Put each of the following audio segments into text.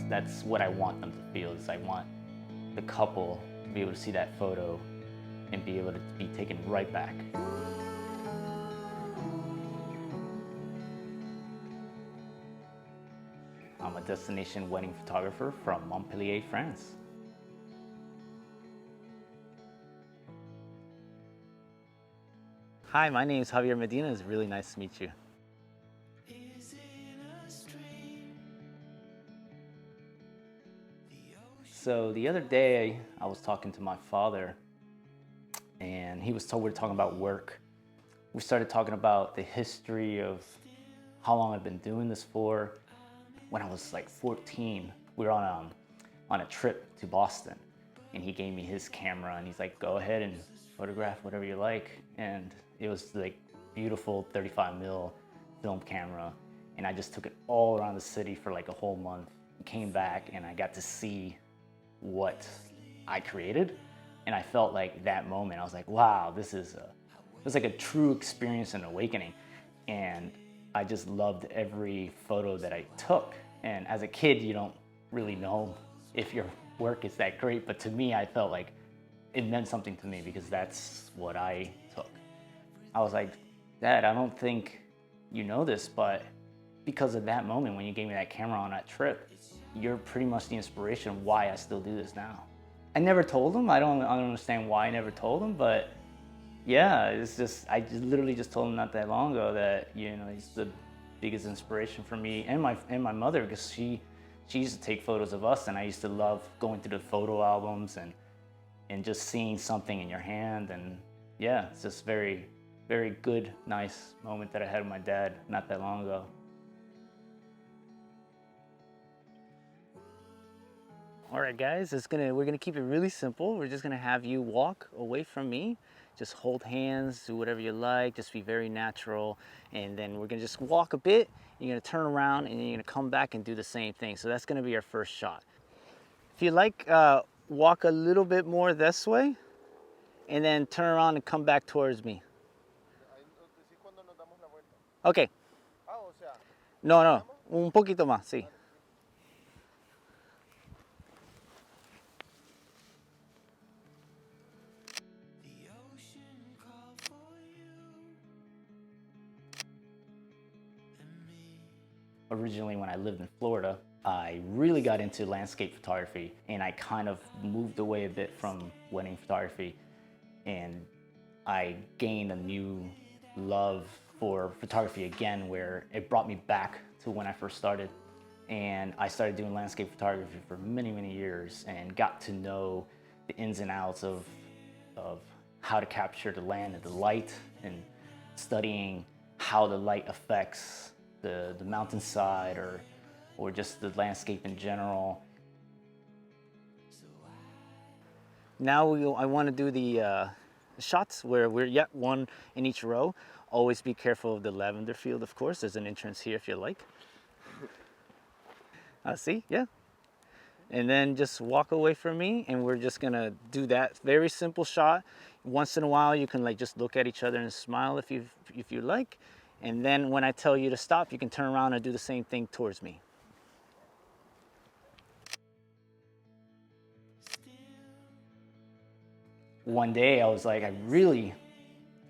That's what I want them to feel. Is I want the couple to be able to see that photo and be able to be taken right back. I'm a destination wedding photographer from Montpellier, France. Hi, my name is Javier Medina. It's really nice to meet you. So the other day, I was talking to my father, and we were talking about work. We started talking about the history of how long I've been doing this for. When I was like 14, we were on a trip to Boston, and he gave me his camera, and he's like, go ahead and photograph whatever you like. And it was like beautiful 35mm film camera, and I just took it all around the city for like a whole month. Came back, and I got to see what I created, and I felt like that moment, I was like, wow, it was like a true experience and awakening. And I just loved every photo that I took. And as a kid, you don't really know if your work is that great, but to me, I felt like it meant something to me because that's what I took. I was like, Dad, I don't think you know this, but because of that moment when you gave me that camera on that trip, you're pretty much the inspiration of why I still do this now. I never told him. I don't understand why I never told him, but yeah, I literally just told him not that long ago that, you know, he's the biggest inspiration for me and my mother, because she used to take photos of us, and I used to love going through the photo albums and just seeing something in your hand. And yeah, it's just very, very good, nice moment that I had with my dad not that long ago. All right, guys, we're gonna keep it really simple. We're just gonna have you walk away from me. Just hold hands, do whatever you like, just be very natural. And then we're gonna just walk a bit, you're gonna turn around, and you're gonna come back and do the same thing. So that's gonna be our first shot. If you like, walk a little bit more this way, and then turn around and come back towards me. Okay. No, un poquito más, sí. Originally, when I lived in Florida, I really got into landscape photography, and I kind of moved away a bit from wedding photography, and I gained a new love for photography again, where it brought me back to when I first started. And I started doing landscape photography for many, many years, and got to know the ins and outs of how to capture the land and the light, and studying how the light affects the mountainside or just the landscape in general. Now I want to do the shots where we're yet one in each row. Always be careful of the lavender field, of course. There's an entrance here if you like. See, yeah. And then just walk away from me, and we're just gonna do that very simple shot. Once in a while, you can like just look at each other and smile if you like. And then when I tell you to stop, you can turn around and do the same thing towards me. One day I was like, I really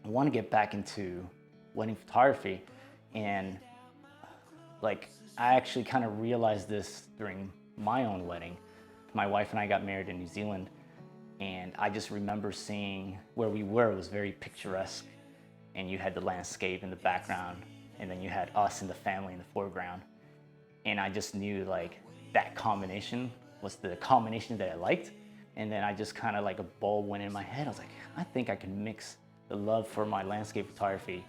want to get back into wedding photography. And like, I actually kind of realized this during my own wedding. My wife and I got married in New Zealand, and I just remember seeing where we were. It was very picturesque, and you had the landscape in the background, and then you had us and the family in the foreground. And I just knew like that combination was the combination that I liked. And then I just kind of like a bulb went in my head. I was like, I think I can mix the love for my landscape photography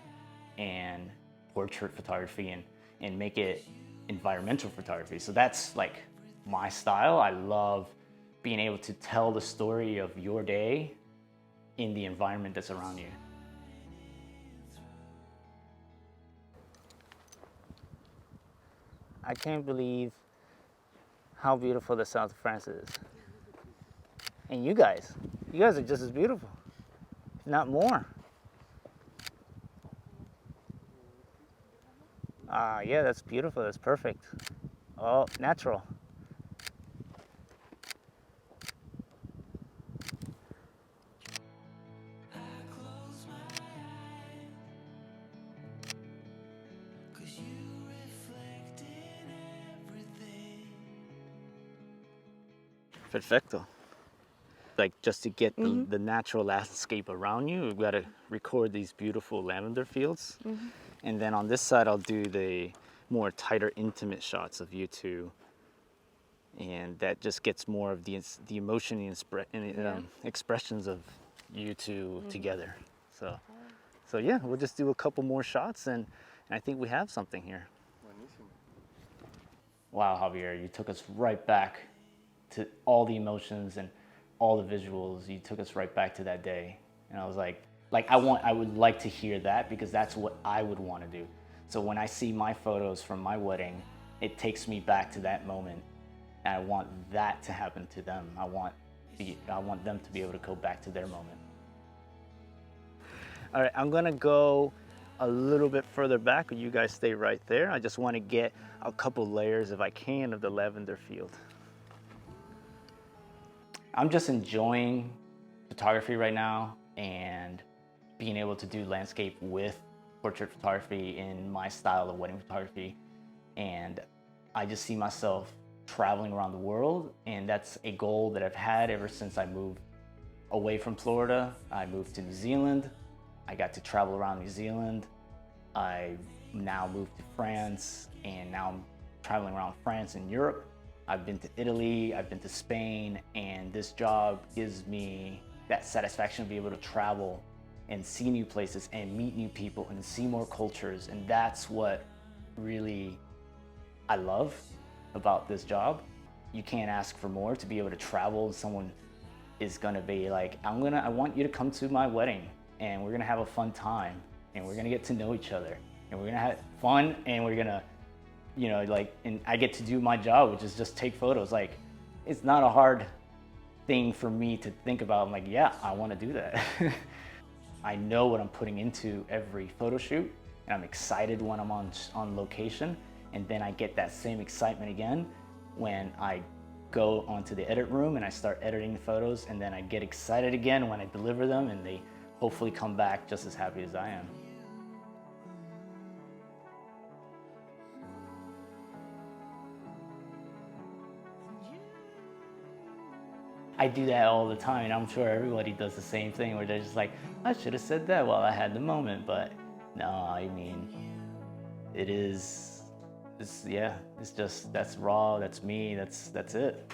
and portrait photography and make it environmental photography. So that's like my style. I love being able to tell the story of your day in the environment that's around you. I can't believe how beautiful the south of France is. And you guys are just as beautiful, if not more. Yeah, that's beautiful, that's perfect. Oh, natural. Perfecto. Like just to get the natural landscape around you, we've got to record these beautiful lavender fields. And then on this side, I'll do the more tighter, intimate shots of you two. And that just gets more of the emotion and expressions of you two together. So yeah, we'll just do a couple more shots, and I think we have something here. Wow, Javier, you took us right back to all the emotions and all the visuals. You took us right back to that day, and I was like I would like to hear that, because that's what I would want to do. So when I see my photos from my wedding, it takes me back to that moment, and I want that to happen to them. I want them to be able to go back to their moment. All right, I'm gonna go a little bit further back, and you guys stay right there. I just want to get a couple layers, if I can, of the lavender field. I'm just enjoying photography right now and being able to do landscape with portrait photography in my style of wedding photography. And I just see myself traveling around the world, and that's a goal that I've had ever since I moved away from Florida. I moved to New Zealand. I got to travel around New Zealand. I now moved to France, and now I'm traveling around France and Europe. I've been to Italy, I've been to Spain, and this job gives me that satisfaction to be able to travel and see new places and meet new people and see more cultures. And that's what really I love about this job. You can't ask for more, to be able to travel. Someone is gonna be like, I want you to come to my wedding, and we're gonna have a fun time, and we're gonna get to know each other, and we're gonna have fun, and we're gonna, you know, like, and I get to do my job, which is just take photos. Like, it's not a hard thing for me to think about. I'm like, yeah, I want to do that. I know what I'm putting into every photo shoot, and I'm excited when I'm on location, and then I get that same excitement again when I go onto the edit room and I start editing the photos, and then I get excited again when I deliver them, and they hopefully come back just as happy as I am. I do that all the time, and I'm sure everybody does the same thing, where they're just like, I should have said that while I had the moment. But no, I mean, it's just, that's raw, that's me, that's it.